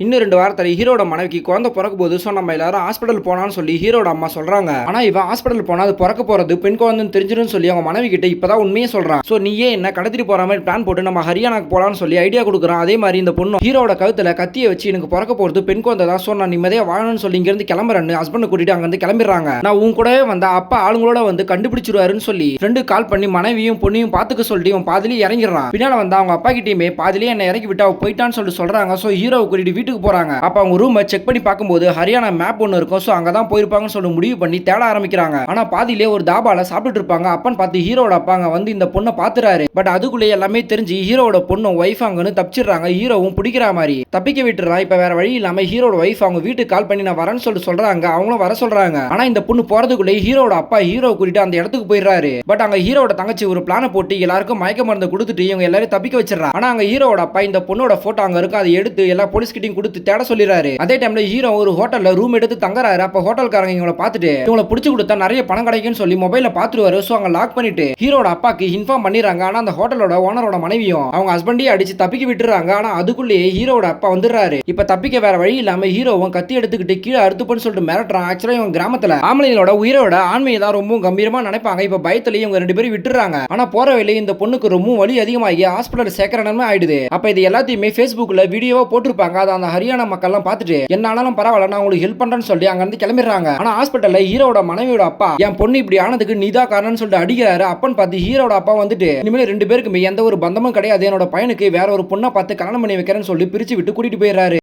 இன்னும் 2 வாரத்துல ஹீரோட மனைவிக்கு குழந்தை பிறக்க போகுது. சோ நம்ம எல்லாரும் ஹாஸ்பிடல் போலாம்னு சொல்லி ஹீரோட அம்மா சொல்றாங்க. ஆனா இவன் ஹாஸ்பிடல் போனா அது பிறக்க போறது பெண் குழந்தைன்னு தெரிஞ்சிரும்னு சொல்லி அவங்க மனைவி கிட்ட இப்பதான் உண்மையே சொல்றான். சோ நீயே என்ன கடத்திட்டு போற மாதிரி பிளான் போட்டு நம்ம ஹரியானாக்கு போலாம்னு சொல்லி ஐடியா கொடுக்குறான். அதே மாதிரி இந்த பொண்ணு ஹீரோட கழுத்துல கத்தியை வச்சு எனக்கு பிறக்க போறது பெண் குழந்தை தான். சோ நான் நிம்மதியா வாழணும்னு சொல்லி இங்க இருந்து கிளம்புறேன்னு ஹஸ்பண்ட் கூட்டிட்டு அங்க இருந்து கிளம்பிடுறாங்க. நான் உன் கூடவே வந்தா அப்பா ஆளுங்களோட வந்து கண்டுபிடிச்சிருவாருன்னு சொல்லி ஃப்ரெண்டு கால் பண்ணி மனைவியும் பொண்ணையும் பாத்துக்க சொல்லிட்டு இவன் பாதிலே இறங்கிடுறான். பின்னால வந்து அவங்க அப்பா கிட்டயுமே பாதிலே என்ன இறக்கி விட்டு அவ போயிட்டான்னு சொல்லிட்டு சொல்றாங்க. சோ ஹீரோவை கூட்டிட்டு வீட்டுக்கு போறாங்க. அப்ப அவங்க ரூமை செக் பண்ணி பார்க்கும்போது ஹரியானா மேப் ஒன்று இருக்கும். ஸோ அங்கே தான் போயிருப்பாங்கன்னு சொல்லி முடிவு பண்ணி தேட ஆரம்பிக்கிறாங்க. ஆனால் பாதியிலே ஒரு தாபால சாப்பிட்டு இருப்பாங்க. அப்பன்னு பார்த்து ஹீரோட அப்பாங்க வந்து இந்த பொண்ணை பார்த்துறாரு. பட் அதுக்குள்ளே எல்லாமே தெரிஞ்சு ஹீரோட பொண்ணும் ஒய்ஃப் அங்கன்னு தப்பிச்சிடுறாங்க. ஹீரோவும் பிடிக்கிற மாதிரி தப்பிக்க விட்டுறான். இப்போ வேற வழி இல்லாம ஹீரோட ஒய்ஃப் அவங்க வீட்டுக்கு கால் பண்ணி நான் வரேன்னு சொல்லிட்டு சொல்றாங்க. அவங்களும் வர சொல்றாங்க. ஆனா இந்த பொண்ணு போறதுக்குள்ளே ஹீரோட அப்பா ஹீரோ கூட்டிட்டு அந்த இடத்துக்கு போயிடுறாரு. பட் அங்க ஹீரோட தங்கச்சி ஒரு பிளான போட்டு எல்லாருக்கும் மயக்க மருந்து கொடுத்துட்டு இவங்க எல்லாரும் தப்பிக்க வச்சிடறாங்க. ஆனா அங்க ஹீரோட அப்பா இந்த பொண்ணோட போட்டோ அங்க இருக்கு. அதை எடுத்து எல்லா போலீஸ் கிட்டையும் கொடுத்து தேட சொல்லிடுறாரு. அதே டைம்ல ஹீரோ ஒரு ஹோட்டல்ல ரூம் எடுத்து தங்கறாரு. அப்ப ஹோட்டல்காரங்க இவங்கள பார்த்துட்டு இவங்கள பிடிச்சு கொடுத்தா நிறைய பணம் கிடைக்கும்னு சொல்லி மொபைல்ல பாத்துருவாரு. சோ அங்க லாக் பண்ணிட்டு ஹீரோட அப்பாக்கு இன்ஃபார்ம் பண்ணிடுறாங்க. ஆனா அந்த ஹோட்டலோட ஓனரோட மனைவியும் அவங்க ஹஸ்பண்டையே அடிச்சு தப்பிக்க விட்டுறாங்க. ஆனா அதுக்குள்ளேயே ஹீரோட அப்பா வந்துடுறாரு. இப்ப தப்பிக்க வேற வழி இல்லாம ஹீரோவும் கத்தி எடுத்துக்கிட்டு கீழே அறுத்துப்பன்னு சொல்லிட்டு மிரட்டுறான். ஆக்சுவலா இவங்க கிராமத்துல ஆம்பளைங்களோட உயிரோட ஆண்மையை தான் ரொம்ப கம்பீரமா நினைப்பாங்க. இப்ப பயத்திலேயே இவங்க 2 பேரும் விட்டுறாங்க. ஆனா போற வழியில இந்த பொண்ணுக்கு ரொம்ப வலி அதிகமாகி ஹாஸ்பிட்டல் சேர்க்கறனமே ஆயிடுது. அப்ப இது எல்லாத்தையுமே Facebookல வீடியோவா போட்டிருப்பாங்க. அதை அந்த ஹரியானா மக்கள் எல்லாம் பார்த்துட்டு என்ன ஆனாலும் பரவாயில்ல நான் உங்களுக்கு ஹெல்ப் பண்றேன்னு சொல்லி அங்க இருந்து கிளம்பிடுறாங்க. ஆனா ஹாஸ்பிட்டல்ல ஹீரோட மனைவியோட அப்பா என் பொண்ணு இப்படி ஆனதுக்கு நீதான் காரணம்னு சொல்லிட்டு அடிக்கிறாரு. அப்பன்னு பார்த்து ஹீரோட அப்பா வந்துட்டு இனிமேல் 2 பேருக்குமே எந்த ஒரு பந்தமும் கிடையாது, என்னோட பையனுக்கு வேற ஒரு பொண்ணை பார்த்து கல்யாணம் பண்ணி வைக்கிறேன்னு சொல்லி பிரிச்சு விட்டு கூட்டிட்டு போயிடுறாரு.